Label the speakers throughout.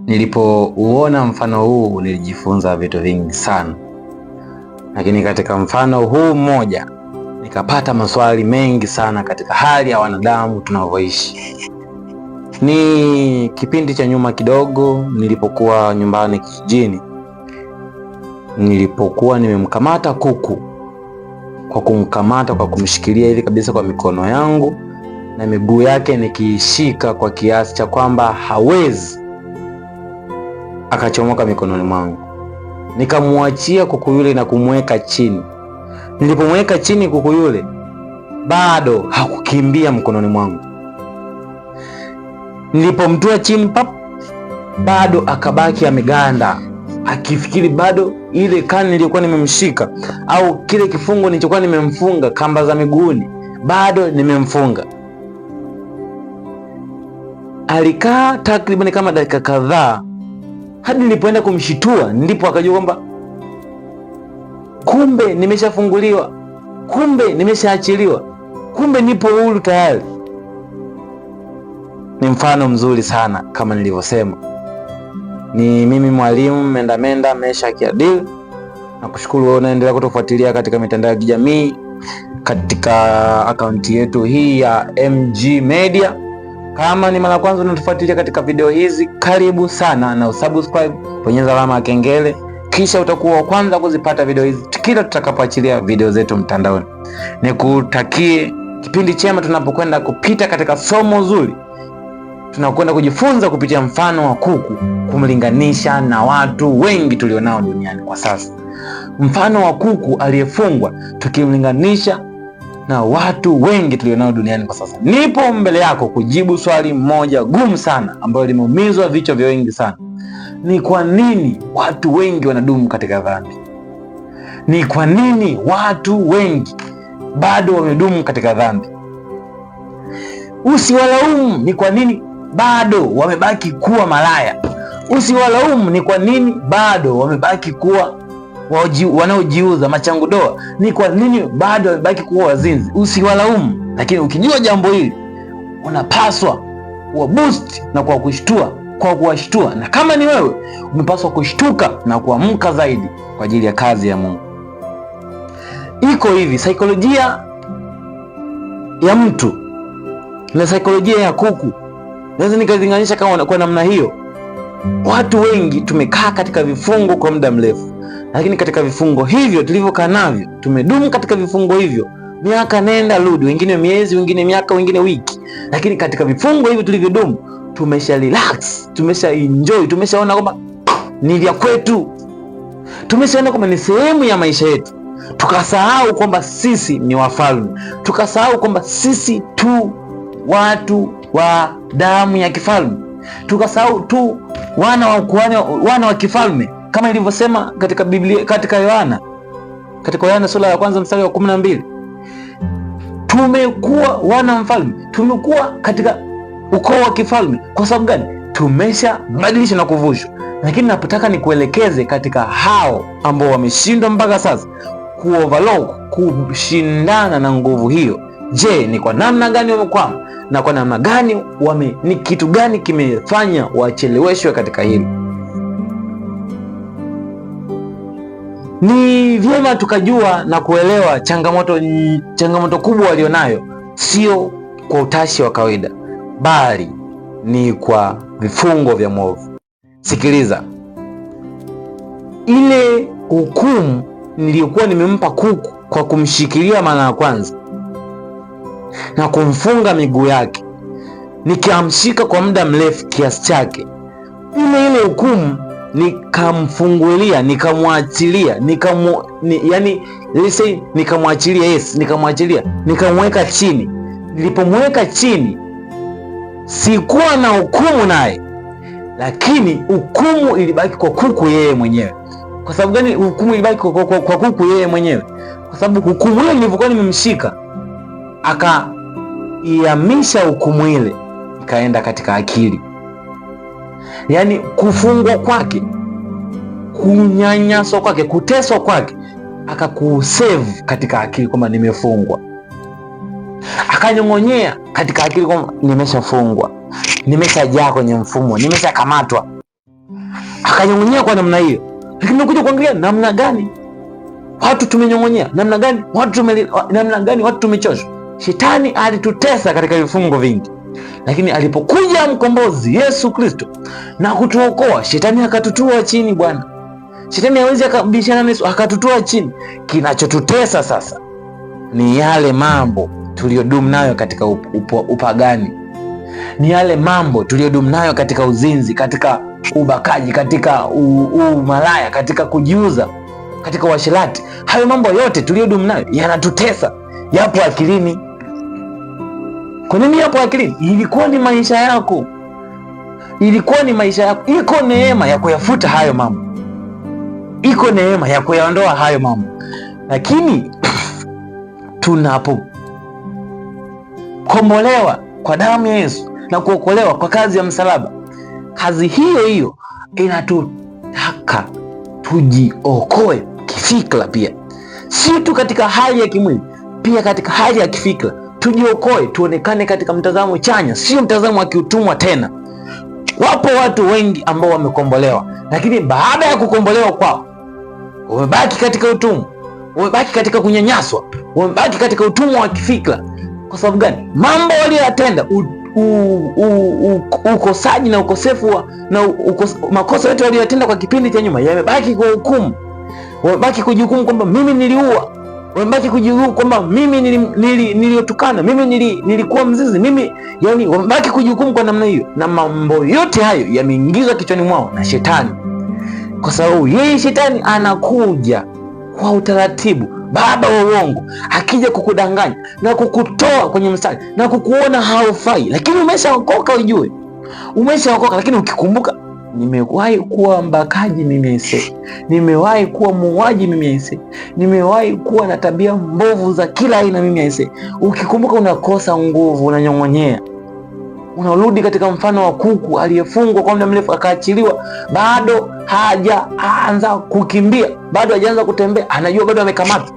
Speaker 1: Nilipouona mfano huu nilijifunza vitu vingi sana, lakini katika mfano huu mmoja nikapata maswali mengi sana katika hali ya wanadamu tunavyoishi. Ni kipindi cha nyuma kidogo, nilipokuwa nyumbani kijijini, nilipokuwa nimemkamata kuku. Kwa kumkamata kwa kumshikilia hivi kabisa kwa mikono yangu na miguu yake nikiishika kwa kiasi cha kwamba hawezi akachomoka mikononi mwangu. Nikamwachia kuku yule na kumweka chini. Nilipomweka chini kuku yule bado hakukimbia mkononi mwangu. Nilipomtua chini pap, bado akabaki ameganda, akifikiri bado ile kani niliyokuwa nimemshika au kile kifungo nilichokuwa nimemfunga kamba za miguuni bado nimemfunga. Alikaa takriban kama dakika kadhaa, hadi nilipoenda kumshitua ndipo akajua kwamba kumbe nimeshafunguliwa, kumbe nimeshaachiliwa, kumbe nipo huru tayari. Ni mfano mzuri sana kama nilivyosema. Ni mimi mwalimu Mendamenda Meshaki Adil. Nakushukuru wewe unaendelea kutufuatilia katika mitandao ya kijamii, katika akaunti yetu hii ya MG Media. Kama ni mara kwanza unatufuatilia katika video hizi, karibu sana na usubscribe, bonyeza alama ya kengele, kisha utakuwa wa kwanza kuzipata video hizi kila tutakapoachilia video zetu mtandaoni. Nikutakie kipindi chema tunapokwenda kupita katika somo zuri. Tunakwenda kujifunza kupitia mfano wa kuku, kumlinganisha na watu wengi tulionao duniani kwa sasa. Mfano wa kuku aliyefungwa tukimlinganisha na watu wengi tulionao duniani kwa sasa. Nipo mbele yako kujibu swali moja gumu sana ambalo limeumizwa vichwa vya wengi sana. Ni kwa nini watu wengi wanadumu katika dhambi? Ni kwa nini watu wengi bado wamedumu katika dhambi? Usiwalaumu ni kwa nini bado wamebaki kuwa malaya. Usiwalaumu ni kwa nini bado wamebaki kuwa wanaojiuza machangudoa. Ni kwa nini bado wamebaki kuwa wazinzi. Usiwalaumu, lakini ukijua jambo hili unapaswa kuwaboost na kuwashtua, na kama ni wewe umepaswa kushtuka na kuamka zaidi kwa ajili ya kazi ya Mungu. Iko hivi, saikolojia ya mtu na saikolojia ya kuku naweza nikalinganisha kama kwa namna hiyo. Watu wengi tumekaa katika vifungo kwa muda mrefu, lakini katika vifungo hivyo tulivyokaa navyo, tumedumu katika vifungo hivyo miaka nenda rudi, wengine miezi, wengine miaka, wengine wiki, lakini katika vifungo hivyo tulivyodumu tumesha relax, tumesha enjoy, tumeshaona kwamba ni vya kwetu, tumeshaona kwamba ni sehemu ya maisha yetu. Tukasahau kwamba sisi ni wafalme, tukasahau kwamba sisi tu watu wa damu ya kifalme, tukasahau tu wana wa kifalme kama ilivyosema katika Biblia, katika Yohana sura ya kwanza mstari wa 12. Tumekuwa wana wa mfalme, tumekuwa katika ukoo wa kifalme. Kwa sababu gani? Tumeshabadilisha na kuvushwa. Lakini napotaka nikuelekeze katika hao ambao wameshindwa mpaka sasa kushindana na nguvu hiyo. Je, ni kwa namna gani wamekwama na kwa namna gani ni kitu gani kimefanya wacheleweshwe katika hili? Ni vyema tukajua na kuelewa changamoto kubwa walionayo sio kwa utashi wa kawaida, bali ni kwa vifungo vya mwovu. Sikiliza, ile hukumu niliyokuwa nimempa kuku kwa kumshikilia mara ya kwanza na kumfunga miguu yake, nikamshika kwa muda mrefu kiasi chake, ile hukumu nikamfungulia, nikamwachilia, nikamweka chini. Nilipomweka chini sikuwa na hukumu naye, lakini hukumu ilibaki kwa kuku yeye mwenyewe. Kwa sababu gani hukumu ilibaki kwa kuku yeye mwenyewe? Kwa sababu hukumu ile nilivyokuwa nimemshika, akaihamisha hukumu ile ikaenda katika akili. Yaani kufungwa kwake, kunyanyaswa kwake, kuteswa kwake, akakusave katika akili kwamba nimefungwa. Akanyong'onyea katika akili kwamba nimeshafungwa, nimeshajaa kwenye mfumo, nimeshakamatwa. akanyong'onyea kwa namna hiyo. Lakini unakuja kuangalia namna gani watu tumenyong'onyea, namna gani watu tumechoshwa. Shetani alitutesa katika vifungo vingi, lakini alipokuja mkombozi Yesu Kristo na kutuokoa, shetani akatutua chini. Bwana, shetani hawezi akabishana na Yesu akatutua chini. Kinachotutesa sasa ni yale mambo tuliyodumu nayo katika upagani, ni yale mambo tuliyodumu nayo katika uzinzi, katika ubakaji, katika umalaya, katika kujiuza, katika uasherati. Hayo mambo yote tuliyodumu nayo yanatutesa, yapo akilini. Kwa nini yapo akilini? Ilikuwa ni maisha yako, Iko neema ya kuyafuta hayo mambo, iko neema ya kuyaondoa hayo mambo, lakini tunapokombolewa kwa damu ya Yesu na kuokolewa kwa kazi ya msalaba, kazi hiyo hiyo inatutaka tujiokoe kifikra pia, si tu katika hali ya kimwili, pia katika hali ya kifikra. Tujiokoe, tuonekane katika mtazamo chanya, sio mtazamo wa kiutumwa tena. Wapo watu wengi ambao wamekombolewa, lakini baada ya kukombolewa kwao wamebaki katika utumwa, wamebaki katika kunyanyaswa, wamebaki katika utumwa wa kifikra. Kwa sababu gani? Mambo waliyotenda, ukosaji na ukosefu na makosa yote waliyotenda kwa kipindi cha nyuma yamebaki kwa hukumu. Wamebaki kujihukumu kwamba mimi niliua, wamebaki kujihukumu kwamba mimi niliotukana, mimi nilikuwa mzizi, yani wamebaki kujihukumu kwa namna hiyo, na mambo yote hayo yameingizwa kichwani mwao na shetani, kwa sababu yeye shetani anakuja kwa utaratibu, baba wa uongo, akija kukudanganya na kukutoa kwenye mstari na kukuona haufai. Lakini umeshaokoka, ujue umeshaokoka, lakini ukikumbuka, nimewahi kuwa mbakaji mimi aisee, nimewahi kuwa muuaji mimi aisee, nimewahi kuwa na tabia mbovu za kila aina mimi aisee, ukikumbuka unakosa nguvu, unanyong'onyea, unarudi katika mfano wa kuku aliyefungwa kwa muda mrefu akaachiliwa, bado hajaanza kukimbia, bado hajaanza kutembea, anajua bado amekamatwa.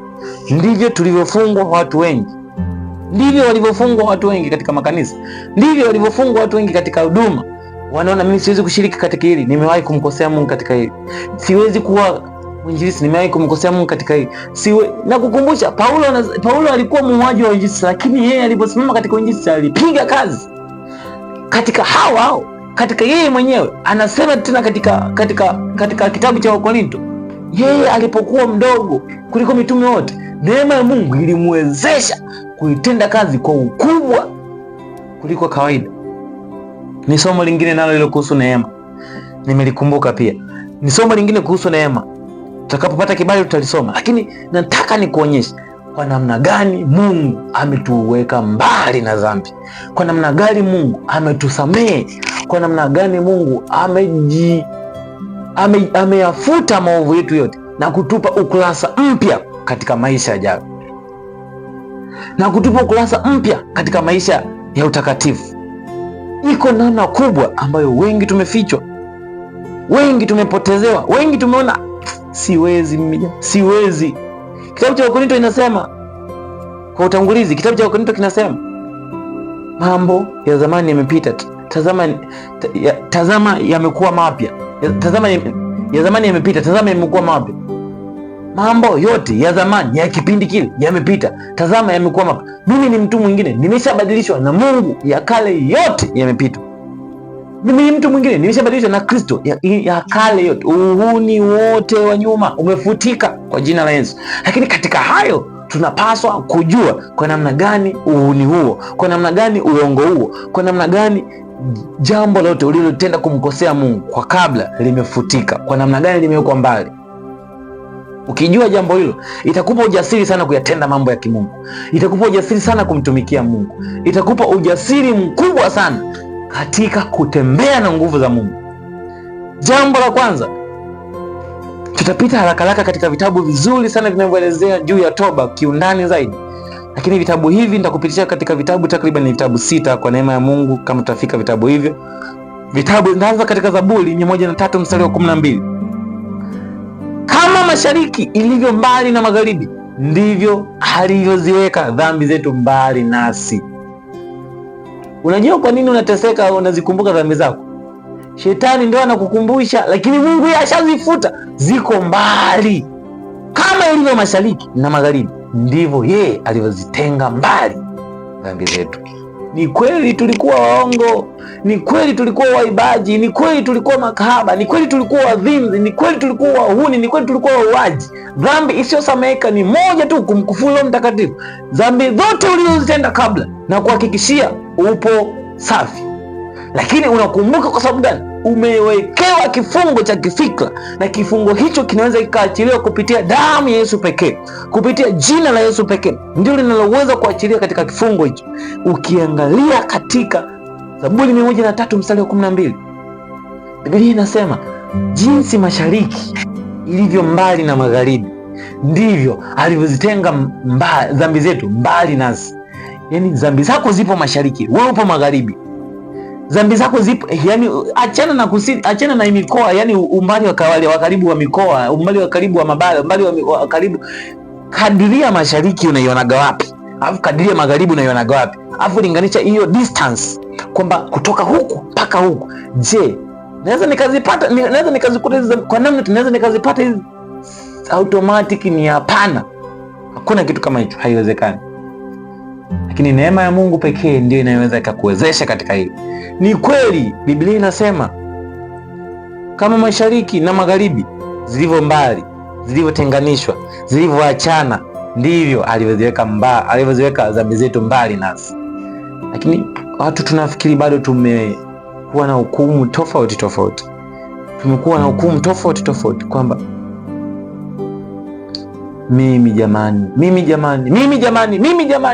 Speaker 1: Ndivyo tulivyofungwa watu wengi, ndivyo walivyofungwa watu wengi katika makanisa, ndivyo walivyofungwa watu wengi katika huduma. Wanaona mimi siwezi kushiriki katika hili, nimewahi kumkosea Mungu katika hili, siwezi kuwa mwinjilisti, nimewahi kumkosea Mungu katika hili. Na kukumbusha, Paulo alikuwa muuaji wa uinjilisti, lakini yeye aliposimama katika uinjilisti alipiga kazi katika hao, katika yeye mwenyewe. Anasema tena katika kitabu cha Wakorinto, yeye alipokuwa mdogo kuliko mitume wote, neema ya Mungu ilimwezesha kuitenda kazi kwa ukubwa kuliko kawaida. Ni somo lingine nalo lilo kuhusu neema, nimelikumbuka pia. Ni somo lingine kuhusu neema, tutakapopata kibali tutalisoma, lakini nataka nikuonyeshe kwa namna gani Mungu ametuweka mbali na dhambi, kwa namna gani Mungu ametusamehe, kwa namna gani Mungu ameyafuta maovu yetu yote na kutupa ukurasa mpya katika maisha yajayo, na kutupa ukurasa mpya katika maisha ya utakatifu. Iko namna kubwa ambayo wengi tumefichwa, wengi tumepotezewa, wengi tumeona siwezi. Kitabu cha Wakorinto inasema kwa utangulizi, kitabu cha Wakorinto kinasema mambo ya zamani yamepita, tazama yamekuwa mapya. Tazama ya zamani yamepita, tazama yamekuwa mapya. Mambo yote ya zamani ya kipindi kile yamepita, tazama yamekuwa mapya. Mimi ni mtu mwingine, nimeshabadilishwa na Mungu, ya kale yote yamepita. Mimi ni mtu mwingine, nimeshabadilishwa na Kristo, ya kale yote, uhuni wote wa nyuma umefutika kwa jina la Yesu. Lakini katika hayo tunapaswa kujua kwa namna gani uhuni huo, kwa namna gani uongo huo, kwa namna gani jambo lote ulilotenda kumkosea Mungu kwa kabla limefutika, kwa namna gani limewekwa mbali. Ukijua jambo hilo, itakupa ujasiri sana kuyatenda mambo ya kimungu, itakupa ujasiri sana kumtumikia Mungu, itakupa ujasiri mkubwa sana katika kutembea na nguvu za Mungu. Jambo la kwanza, tutapita haraka katika vitabu vizuri sana vinavyoelezea juu ya toba kiundani zaidi, lakini vitabu hivi nitakupitisha katika vitabu takriban vitabu 6 kwa neema ya Mungu, kama tutafika vitabu hivyo. Vitabu ndaanza katika Zaburi 103 mstari wa 12. Kama mashariki ilivyo mbali na magharibi, ndivyo alivyoziweka dhambi zetu mbali nasi. Unajua kwa nini unateseka unazikumbuka dhambi zako? Shetani ndio anakukumbusha, lakini Mungu yeye ashazifuta, ziko mbali. Kama ilivyo mashariki na magharibi, ndivyo yeye alivyozitenga mbali dhambi zetu. Ni kweli tulikuwa waongo, ni kweli tulikuwa waibaji, ni kweli tulikuwa makahaba, ni kweli tulikuwa wadhinzi, ni kweli tulikuwa wahuni, ni kweli tulikuwa wauaji. Dhambi isiyosameheka ni moja tu, kumkufuru Roho Mtakatifu. Dhambi zote ulizozitenda kabla, na kuhakikishia upo safi. Lakini unakumbuka kwa sababu gani? Umewekewa kifungo cha kifikra, na kifungo hicho kinaweza kikaachiliwa kupitia damu ya Yesu pekee, kupitia jina la Yesu pekee ndio linaloweza kuachilia katika kifungo hicho. Ukiangalia katika Zaburi 103 mstari wa 12, Biblia inasema jinsi mashariki ilivyo mbali na magharibi, ndivyo alivyozitenga dhambi zetu mbali nasi. Yani dhambi zako zipo mashariki, wewe upo magharibi. Dhambi zako zipo, yani achana na kusini, achana na mikoa, yani umbali wa karibu wa mikoa, umbali wa karibu wa mabara, umbali wa karibu. Kadiria mashariki unaionaga wapi? Alafu kadiria magharibi unaionaga wapi? Alafu linganisha hiyo distance, kwamba kutoka huku mpaka huku. Je, naweza nikazipata, naweza nikazikuta hizo kwa namna tunaweza nikazipata hizo automatic? Ni hapana, hakuna kitu kama hicho, haiwezekani. Lakini neema ya Mungu pekee ndio inayoweza ikakuwezesha katika hili. Ni kweli Biblia inasema kama mashariki na magharibi zilivyo mbali, zilivyotenganishwa, zilivyoachana, ndivyo alivyoziweka dhambi zetu mbali nasi. Lakini watu tunafikiri bado tumekuwa na hukumu tofauti tofauti, tumekuwa na hukumu tofauti tofauti, kwamba mimi jamani,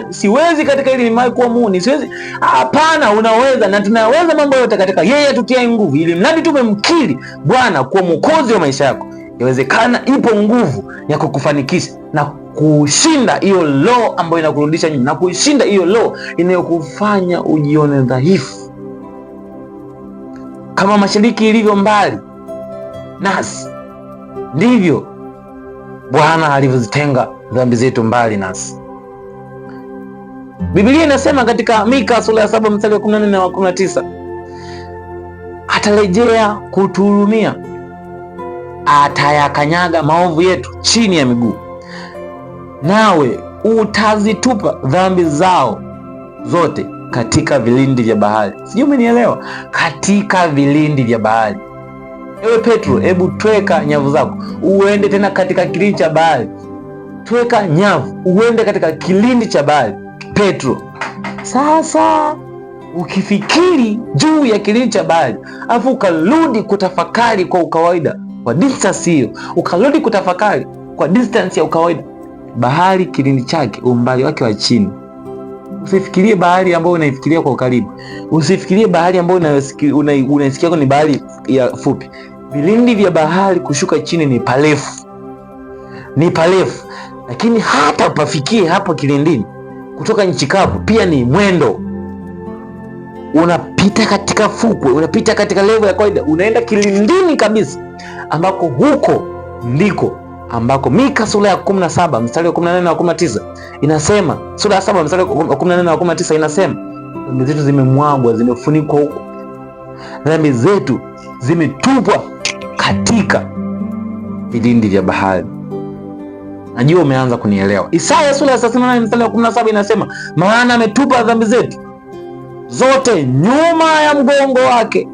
Speaker 1: siwezi katika hili, nimewahi kuwa muuni, siwezi. Hapana, unaweza, na tunaweza mambo yote katika yeye atutia nguvu, ili mradi tumemkiri Bwana kuwa mwokozi wa maisha yako. Yawezekana ipo nguvu ya kukufanikisha na kushinda hiyo roho ambayo inakurudisha nyuma, na kushinda hiyo roho inayokufanya ujione dhaifu. Kama mashariki ilivyo mbali nasi, ndivyo Bwana alivyozitenga dhambi zetu mbali nasi. Biblia inasema katika Mika sura ya 7 mstari wa 14 na 19, atarejea kutuhurumia, atayakanyaga maovu yetu chini ya miguu, nawe utazitupa dhambi zao zote katika vilindi vya bahari. Sijui umenielewa? Katika vilindi vya bahari. Ewe Petro, hebu tweka nyavu zako uende tena katika kilindi cha bahari. Tweka nyavu uende katika kilindi cha bahari, Petro. Sasa ukifikiri juu ya kilindi cha bahari, afu ukarudi kutafakari kwa ukawaida kwa distance hiyo, ukarudi kutafakari kwa distance ya ukawaida, bahari kilindi chake umbali wake wa chini. Usifikirie bahari ambayo unaifikiria kwa ukaribu, usifikirie bahari ambayo unaisikia ni bahari ya fupi. Vilindi vya bahari kushuka chini ni parefu, lakini hata upafikie hapo kilindini kutoka nchi kavu pia ni mwendo. Unapita katika fukwe, unapita katika level ya kawaida, unaenda kilindini kabisa, ambako huko ndiko ambako Mika sura ya 17 mstari wa 18 na 19 inasema, sura ya 7 mstari wa 18 na 19 inasema, dhambi zetu zimemwagwa, zimefunikwa huko, dhambi zetu zimetupwa katika vilindi vya bahari. Najua umeanza kunielewa. Isaya sura ya 38 mstari wa 17 inasema, maana ametupa dhambi zetu zote nyuma ya mgongo wake.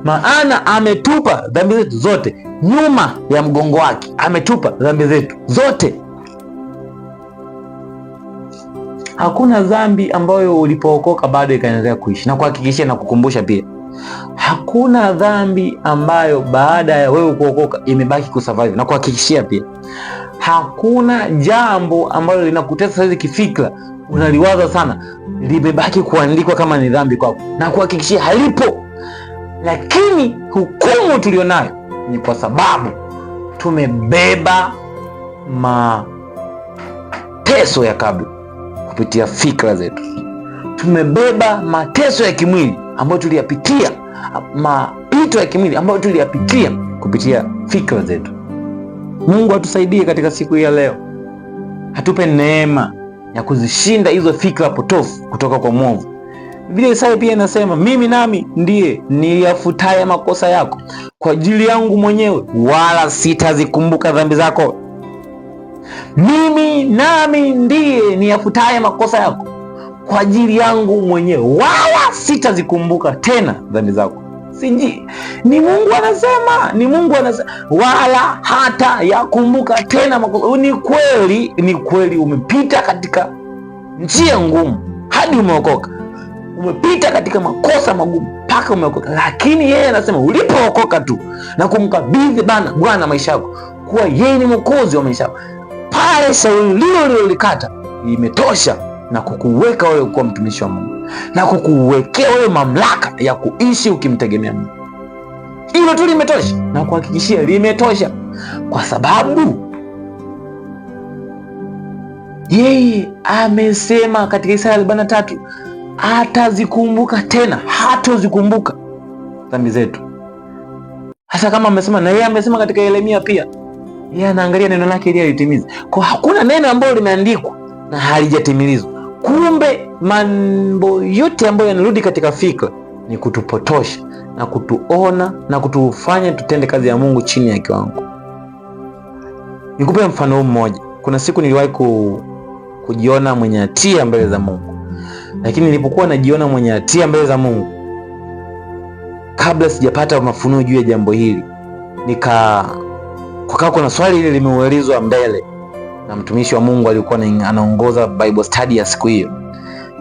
Speaker 1: Maana ametupa dhambi zetu zote nyuma ya mgongo wake. Ametupa dhambi zetu zote. Hakuna dhambi ambayo ulipookoka bado ikaendelea kuishi. Na kuhakikishia na kukumbusha pia, hakuna dhambi ambayo baada ya wewe kuokoka imebaki kusurvive. Na kuhakikishia pia, hakuna jambo ambalo linakutesa sasa kifikra, unaliwaza sana, limebaki kuandikwa kama ni dhambi kwako. Na kuhakikishia halipo. Lakini hukumu tulionayo ni kwa sababu tumebeba mateso ya kabla kupitia fikra zetu. Tumebeba mateso ya kimwili ambayo tuliyapitia, mapito ya kimwili ambayo tuliyapitia kupitia fikra zetu. Mungu atusaidie katika siku hii ya leo. Atupe neema ya kuzishinda hizo fikra potofu kutoka kwa mwovu, Biblia Isaya pia inasema mimi nami ndiye niyafutaye makosa yako kwa ajili yangu mwenyewe, wala sitazikumbuka dhambi zako. Mimi nami ndiye niyafutaye makosa yako kwa ajili yangu mwenyewe, wala sitazikumbuka tena dhambi zako. Ni Mungu anasema, wala hata yakumbuka tena makosa. Ni kweli umepita katika njia ngumu hadi umeokoka, umepita katika makosa magumu mpaka umeokoka, lakini yeye anasema ulipookoka tu na kumkabidhi Bwana maisha yako, kuwa yeye ni mwokozi wa maisha yako, pale shauri lilolikata limetosha na kukuweka wewe kuwa mtumishi wa Mungu na kukuwekea wewe mamlaka ya kuishi ukimtegemea Mungu. Hilo tu limetosha, na kuhakikishia limetosha, kwa sababu yeye amesema katika Isaya 43 hatazikumbuka tena, hatozikumbuka dhambi zetu. Hasa kama amesema, na yeye amesema katika Yeremia pia, yeye anaangalia neno lake ili alitimize. Kwa hakuna neno ambalo limeandikwa na halijatimilizwa. Kumbe mambo yote ambayo yanarudi katika fikra ni kutupotosha na kutuona na kutufanya tutende kazi ya Mungu chini ya kiwango. Nikupe mfano mmoja. Kuna siku niliwahi kujiona mwenye hatia mbele za Mungu, lakini nilipokuwa najiona mwenye hatia mbele za Mungu, kabla sijapata mafunuo juu ya jambo hili, kuna swali hili limeulizwa mbele na mtumishi wa Mungu alikuwa anaongoza Bible study ya siku hiyo.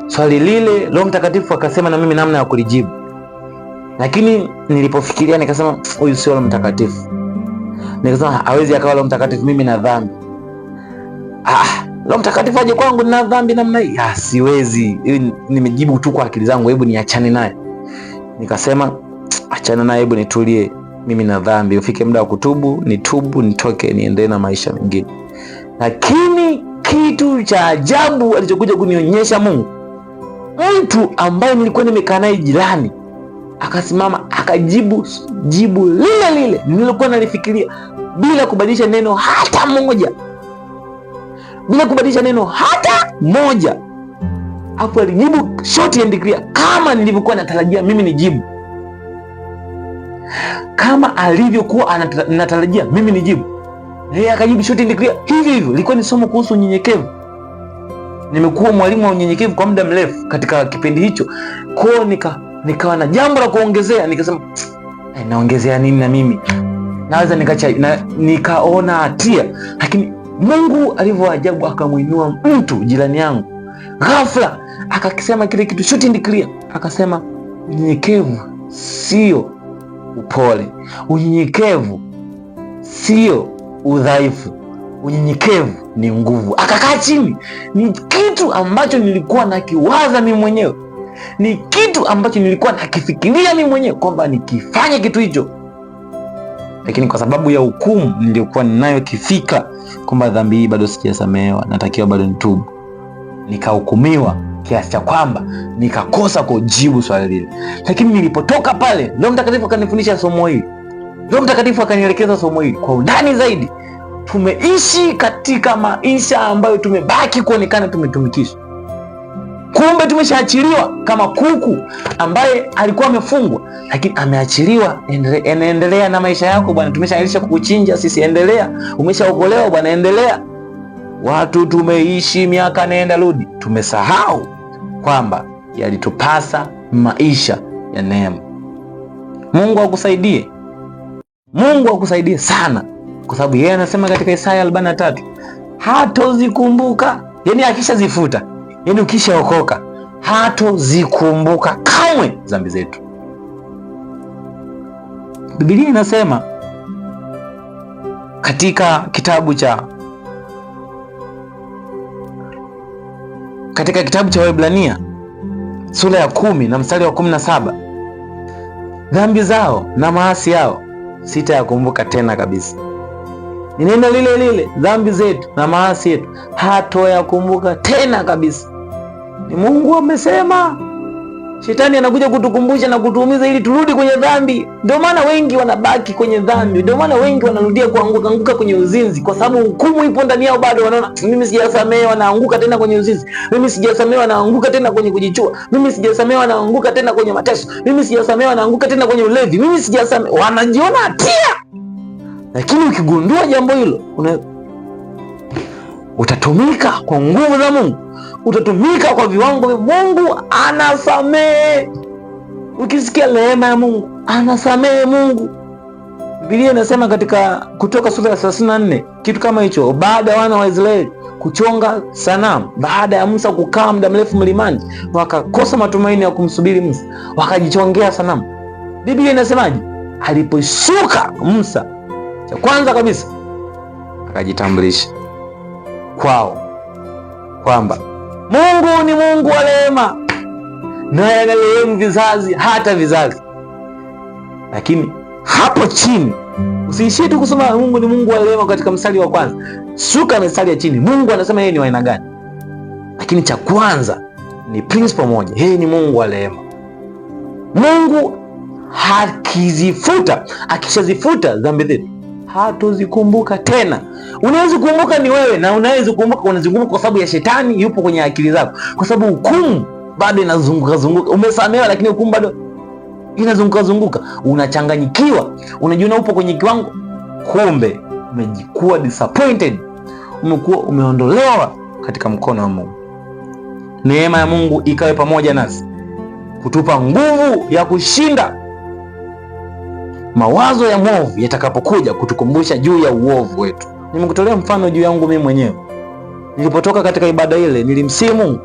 Speaker 1: Swali lile Roho Mtakatifu akasema na mimi namna ya kulijibu, lakini nilipofikiria nikasema huyu sio Roho Mtakatifu. Nikasema hawezi akawa Roho Mtakatifu, mimi na dhambi. Roho Mtakatifu aje kwangu na dhambi namna hii? Siwezi. Nimejibu tu kwa akili zangu, hebu niachane naye. Nikasema achana naye, hebu nitulie, mimi na dhambi, ufike muda wa kutubu, nitubu, nitoke, niendelee na maisha mengine. Lakini kitu cha ajabu alichokuja kunionyesha Mungu, mtu ambaye nilikuwa nimekaa naye jirani akasimama akajibu jibu lile lile nilikuwa nalifikiria, bila kubadilisha neno hata moja, hapo alijibu short and clear kama nilivyokuwa natarajia mimi nijibu, kama alivyokuwa natarajia mimi nijibu. Yeye akajibu short and clear hivyo. Ilikuwa ni somo kuhusu unyenyekevu. Nimekuwa mwalimu wa unyenyekevu kwa muda mrefu katika kipindi hicho. Kwa nikawa na jambo la kuongezea, nikasema naongezea nini na mimi? Naweza nikaona hatia, lakini Mungu alivyoajabu akamuinua mtu jirani yangu. Ghafla akakisema kile kitu short and clear. Akasema unyenyekevu sio upole. Unyenyekevu sio udhaifu. Unyenyekevu ni nguvu. Akakaa chini. Ni kitu ambacho nilikuwa nakiwaza mimi mwenyewe, ni kitu ambacho nilikuwa nakifikiria mimi mwenyewe kwamba nikifanya kitu hicho, lakini kwa sababu ya hukumu nilikuwa ninayo kifika kwamba dhambi hii bado sijasamehewa, natakiwa bado nitubu, nikahukumiwa kiasi cha kwamba nikakosa kujibu swali lile. Lakini nilipotoka pale, Roho Mtakatifu akanifundisha somo hili. Roho Mtakatifu akanielekeza somo hili kwa undani zaidi. Tumeishi katika maisha ambayo tumebaki kuonekana tumetumikishwa. Kumbe tumeshaachiliwa kama kuku ambaye alikuwa amefungwa, lakini ameachiliwa. Endelea na maisha yako bwana, tumeshaanisha kukuchinja sisi, endelea. Umeshaokolewa bwana, endelea. Watu tumeishi miaka nenda rudi, tumesahau kwamba yalitupasa maisha ya neema. Mungu akusaidie. Mungu akusaidie sana, kwa sababu yeye anasema katika Isaya 43 hatozikumbuka. Yani akishazifuta, yani ukishaokoka, hatozikumbuka kamwe dhambi zetu. Biblia inasema katika kitabu cha Waebrania sura ya 10 na mstari wa 17, dhambi zao na maasi yao sitayakumbuka tena kabisa. Ni neno lile lile, dhambi zetu na maasi yetu hatoyakumbuka tena kabisa. Ni Mungu amesema, Shetani anakuja kutukumbusha na kutuumiza ili turudi kwenye dhambi. Ndio maana wengi wanabaki kwenye dhambi. Ndio maana wengi wanarudia kuanguka kwenye uzinzi, kwa sababu hukumu ipo ndani yao bado. Wanaona mimi sijasamehewa, wanaanguka tena kwenye uzinzi. Mimi sijasamehewa, wanaanguka tena kwenye kujichua. Mimi sijasamehewa, wanaanguka tena kwenye mateso. Mimi sijasamehewa, wanaanguka tena kwenye ulevi. Mimi sijasamehewa, wanajiona hatia. Lakini ukigundua jambo hilo, utatumika kwa nguvu za Mungu. Utatumika kwa viwango vya Mungu. Anasamehe. Ukisikia rehema ya Mungu, anasamehe Mungu. Biblia inasema katika Kutoka sura ya 34 kitu kama hicho, baada ya wana wa Israeli kuchonga sanamu, baada ya Musa kukaa muda mrefu mlimani, wakakosa matumaini ya kumsubiri Musa, wakajichongea sanamu. Biblia inasemaje? Aliposhuka Musa, cha kwanza kabisa akajitambulisha kwao kwamba Mungu ni Mungu wa rehema, naye analehemu vizazi hata vizazi. Lakini hapo chini usiishie tu kusoma Mungu ni Mungu wa rehema katika mstari wa kwanza. Shuka mstari ya chini, Mungu anasema yeye ni wa aina gani? Lakini cha kwanza ni principle moja, yeye ni Mungu wa rehema. Mungu akishazifuta dhambi zetu, hatozikumbuka tena. Unaweza kukumbuka ni wewe, na unaweza kukumbuka unazikumbuka kwa sababu ya shetani yupo kwenye akili zako, kwa sababu hukumu bado inazunguka. Umesamehewa lakini hukumu bado inazunguka. Unachanganyikiwa, unajiona upo kwenye kiwango, kumbe umejikuwa disappointed, umekuwa umeondolewa katika mkono wa Mungu. Neema ya Mungu ikawe pamoja nasi kutupa nguvu ya kushinda mawazo ya mwovu yatakapokuja kutukumbusha juu ya uovu wetu. Nimekutolea mfano juu yangu mimi mwenyewe. Nilipotoka katika ibada ile, nilimsihi Mungu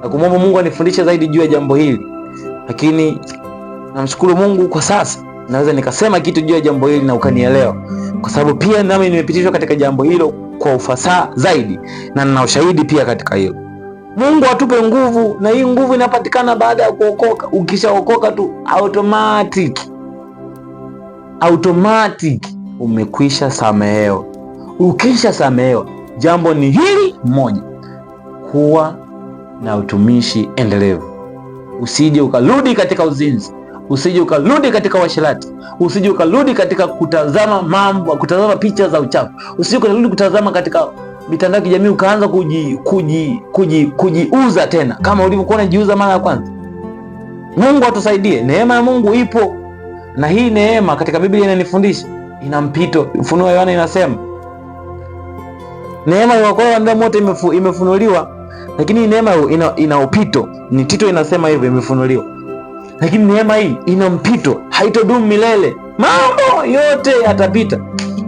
Speaker 1: na kumwomba Mungu anifundishe zaidi juu ya jambo hili. Lakini namshukuru Mungu, kwa sasa naweza nikasema kitu juu ya jambo hili na ukanielewa, kwa sababu pia nami nimepitishwa katika jambo hilo kwa ufasaha zaidi, na nina ushahidi pia katika hilo. Mungu atupe nguvu, na hii nguvu inapatikana baada ya kuokoka. Ukishaokoka tu automatic umekwisha samehewa. Ukisha samehewa, jambo ni hili moja, kuwa na utumishi endelevu. Usije ukarudi katika uzinzi, usije ukarudi katika uasherati, usije ukarudi katika kutazama picha za uchafu, usije ukarudi kutazama katika mitandao ya kijamii ukaanza kujiuza tena kama ulivyokuwa unajiuza mara ya kwanza. Mungu atusaidie. Neema ya Mungu ipo, na hii neema katika Biblia inanifundisha ina mpito. Ufunuo wa Yohana inasema neema ya wanadamu wote imefunuliwa, lakini neema ina upito. Ni Tito inasema hivyo, imefunuliwa, lakini neema hii ina mpito, haitodumu milele. Mambo yote yatapita,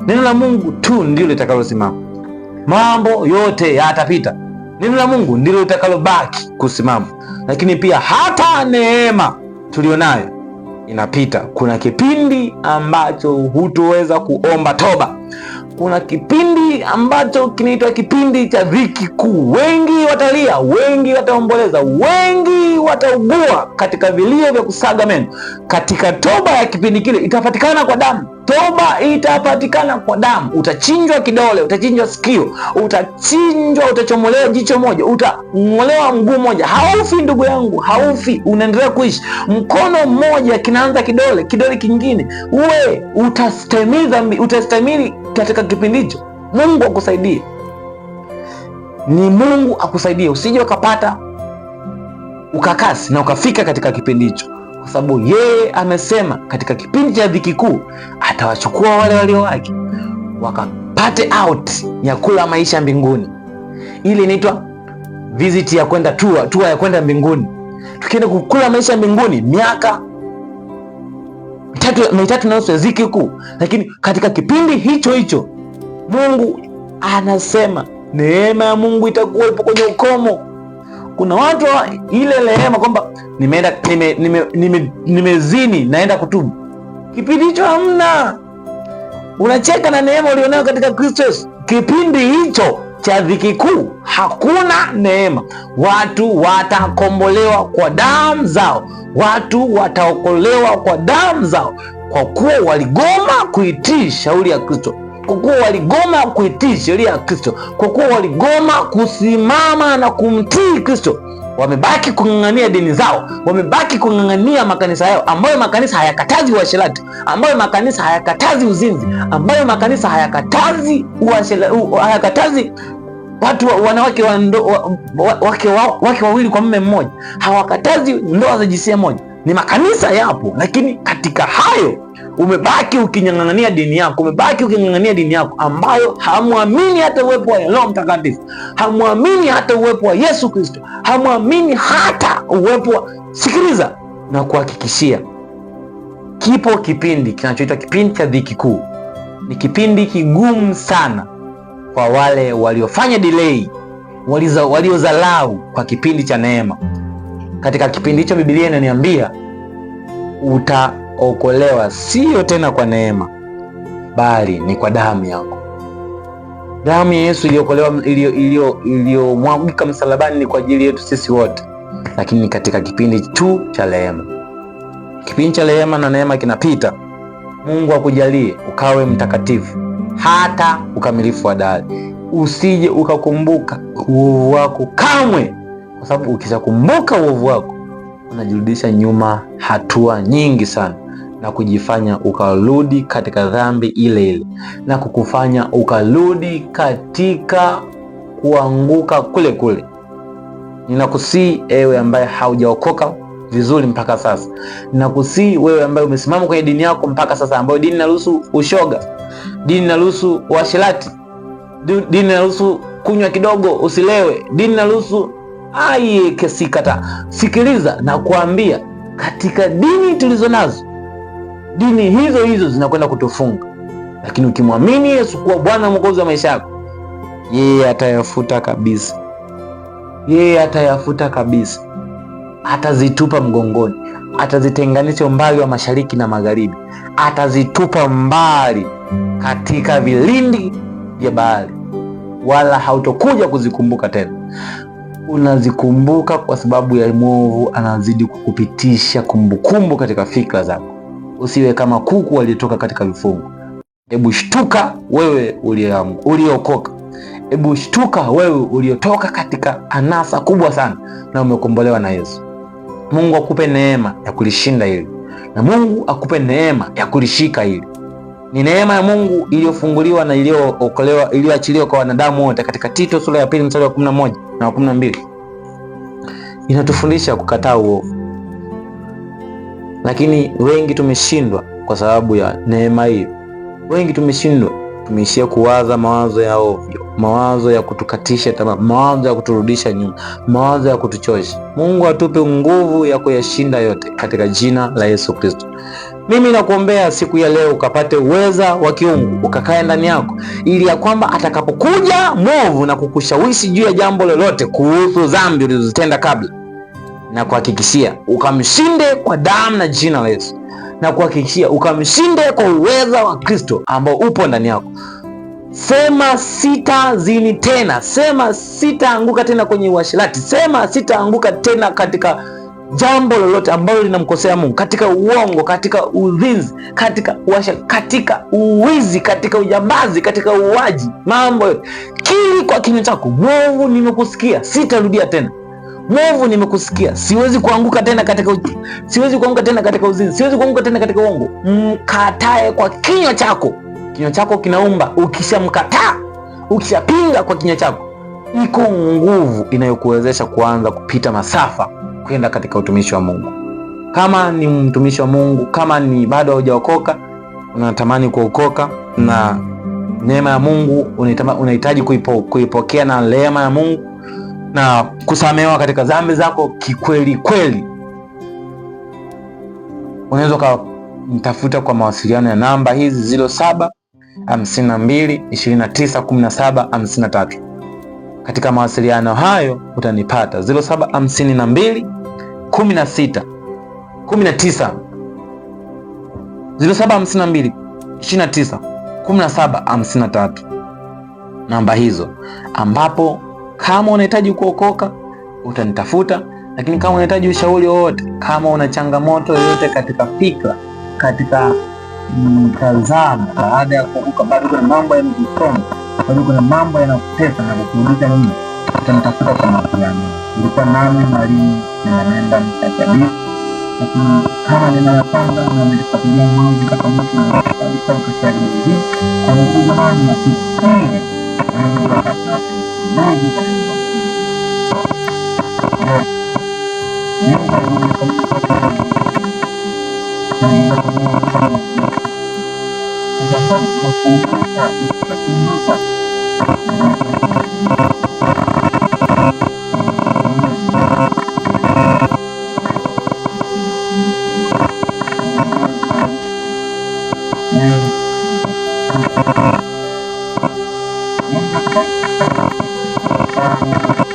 Speaker 1: neno la Mungu tu ndilo litakalosimama. Mambo yote yatapita, neno la Mungu ndilo litakalobaki kusimama. Lakini pia hata neema tulionayo inapita. Kuna kipindi ambacho hutoweza kuomba toba. Kuna kipindi ambacho kinaitwa kipindi cha dhiki kuu. Wengi watalia, wengi wataomboleza, wengi wataugua katika vilio vya kusaga meno. Katika toba ya kipindi kile itapatikana kwa damu. Toba itapatikana kwa damu. Utachinjwa kidole, utachinjwa sikio, utachomolewa jicho moja, utang'olewa mguu moja. Haufi ndugu yangu, haufi, unaendelea kuishi. Mkono mmoja kinaanza kidole, kidole kingine. Uwe utastahimili katika kipindi hicho. Mungu akusaidie, ni Mungu akusaidie, usije ukapata ukakasi na ukafika katika kipindi hicho, kwa sababu yeye amesema katika kipindi cha dhiki kuu atawachukua wale walio wake wakapate out ya kula maisha mbinguni. Ile inaitwa visit ya kwenda tour ya kwenda mbinguni. Tukienda kukula maisha mbinguni miaka mitatu na nusu ya dhiki kuu. Lakini katika kipindi hicho Mungu anasema neema ya Mungu itakuwa ipo kwenye ukomo. Kuna watu ile rehema kwamba nimezini naenda kutubu, kipindi hicho hamna. Unacheka na neema ulionayo katika Kristo Yesu. Kipindi hicho cha dhiki kuu hakuna neema. Watu watakombolewa kwa damu zao, watu wataokolewa kwa damu zao, kwa kuwa waligoma kuitii shauri ya Kristo, kwa kuwa waligoma kuitii sheria ya Kristo, kwa kuwa waligoma kusimama na kumtii Kristo. wamebaki kung'ang'ania dini zao, wamebaki kung'ang'ania makanisa yao, ambayo makanisa hayakatazi uasherati, ambayo makanisa hayakatazi uzinzi, ambayo makanisa hayakatazi hayakatazi watu wanawake wake wawili kwa mume mmoja, hawakatazi ndoa za jinsia moja. Ni makanisa yapo, lakini katika hayo umebaki uking'ang'ania dini yako, umebaki uking'ang'ania dini yako ambayo hamwamini hata uwepo wa Roho Mtakatifu, hamwamini hata uwepo wa Yesu Kristo, hamwamini hata uwepo wa... Sikiliza na kuhakikishia, kipo kipindi kinachoitwa kipindi cha dhiki kuu. Ni kipindi kigumu sana kwa wale waliofanya delay, waliozalau kwa kipindi cha neema. Katika kipindi hicho Biblia inaniambia utaokolewa sio tena kwa neema, bali ni kwa damu yako. Damu ya Yesu iliyomwagika msalabani ni kwa ajili yetu sisi wote, lakini ni katika kipindi tu cha rehema. Kipindi cha rehema na neema kinapita. Mungu akujalie ukawe mtakatifu hata ukamilifu wa dahari. Usije ukakumbuka uovu wako kamwe, kwa sababu ukishakumbuka uovu wako unajirudisha nyuma hatua nyingi sana, na kujifanya ukarudi katika dhambi ile ile, na kukufanya ukarudi katika kuanguka kule kule. Ninakusii ewe ambaye haujaokoka vizuri mpaka sasa, ninakusii wewe ambaye umesimama kwenye dini yako mpaka sasa, ambayo dini inaruhusu ushoga, dini inaruhusu uasherati, dini inaruhusu kunywa kidogo usilewe, dini inaruhusu kesikata. Sikiliza na kuambia, katika dini tulizo nazo, dini hizo hizo zinakwenda kutufunga, lakini ukimwamini Yesu kuwa Bwana na Mwokozi wa maisha yako, yeye atayafuta kabisa. Yeye atayafuta kabisa, atazitupa mgongoni, atazitenganisha mbali wa mashariki na magharibi, atazitupa mbali katika vilindi vya bahari, wala hautokuja kuzikumbuka tena. Unazikumbuka kwa sababu ya mwovu anazidi kukupitisha kumbukumbu katika fikra zako. Usiwe kama kuku waliotoka katika vifungo. Hebu shtuka wewe uliokoka. Hebu shtuka wewe uliotoka katika anasa kubwa sana na umekombolewa na Yesu. Mungu akupe neema ya kulishinda hili, na Mungu akupe neema ya kulishika hili. Ni neema ya Mungu iliyofunguliwa na iliyookolewa, iliyoachiliwa kwa wanadamu wote. Katika Tito sura ya 2 mstari wa 11 na 12 inatufundisha kukataa uovu, lakini wengi tumeshindwa kwa sababu ya neema hii. Wengi tumeshindwa, tumeishia kuwaza mawazo ya ovyo, mawazo ya kutukatisha tamaa, mawazo ya kuturudisha nyuma, mawazo ya kutuchosha. Mungu atupe nguvu ya kuyashinda yote katika jina la Yesu Kristo. Mimi nakuombea siku ya leo ukapate uweza wa kiungu ukakae ndani yako, ili ya kwamba atakapokuja mwovu na kukushawishi juu ya jambo lolote kuhusu dhambi ulizotenda kabla, na kuhakikishia ukamshinde kwa damu na jina la Yesu, na kuhakikishia ukamshinde kwa uweza wa Kristo ambao upo ndani yako. Sema sitazini tena, sema sitaanguka tena kwenye uasherati, sema sitaanguka tena katika jambo lolote ambalo linamkosea Mungu, katika uongo, katika uzinzi, katika katika uwizi, katika ujambazi, katika uuaji, mambo kili kwa kinywa chako: mwovu, nimekusikia, sitarudia tena. Mwovu, nimekusikia, siwezi kuanguka tena katika siwezi kuanguka tena katika uzinzi, siwezi kuanguka tena katika uongo. Mkatae kwa kinywa chako. Kinywa chako kinaumba. Ukishamkataa, ukishapinga kwa kinywa chako, iko nguvu inayokuwezesha kuanza kupita masafa kwenda katika utumishi wa Mungu. Kama ni mtumishi wa Mungu, kama ni bado hujaokoka, unatamani kuokoka na neema ya Mungu, unahitaji kuipokea na neema ya Mungu na kusamehewa katika dhambi zako kikweli kweli, unaweza kumtafuta kwa mawasiliano ya namba hizi 0752291753. Katika mawasiliano hayo utanipata 0752291753, namba hizo, ambapo kama unahitaji kuokoka utanitafuta. Lakini kama unahitaji ushauri wowote, kama una changamoto yoyote katika fikra, katika mtazamo, baada ya kuokoka bado kuna mambo yanakusonga, bado kuna mambo yanakutesa na kukurudisha nyuma,
Speaker 2: watanitafuta kwa mawasiliano. Ilikuwa nami mwalimu ninaenda nikajadili, lakini kama ninayapanga na nilifuatilia mwanzo mpaka mwisho na ukashari hii kwa nguvu jamani, na fikiri Mungu akataka Mungu Thank you.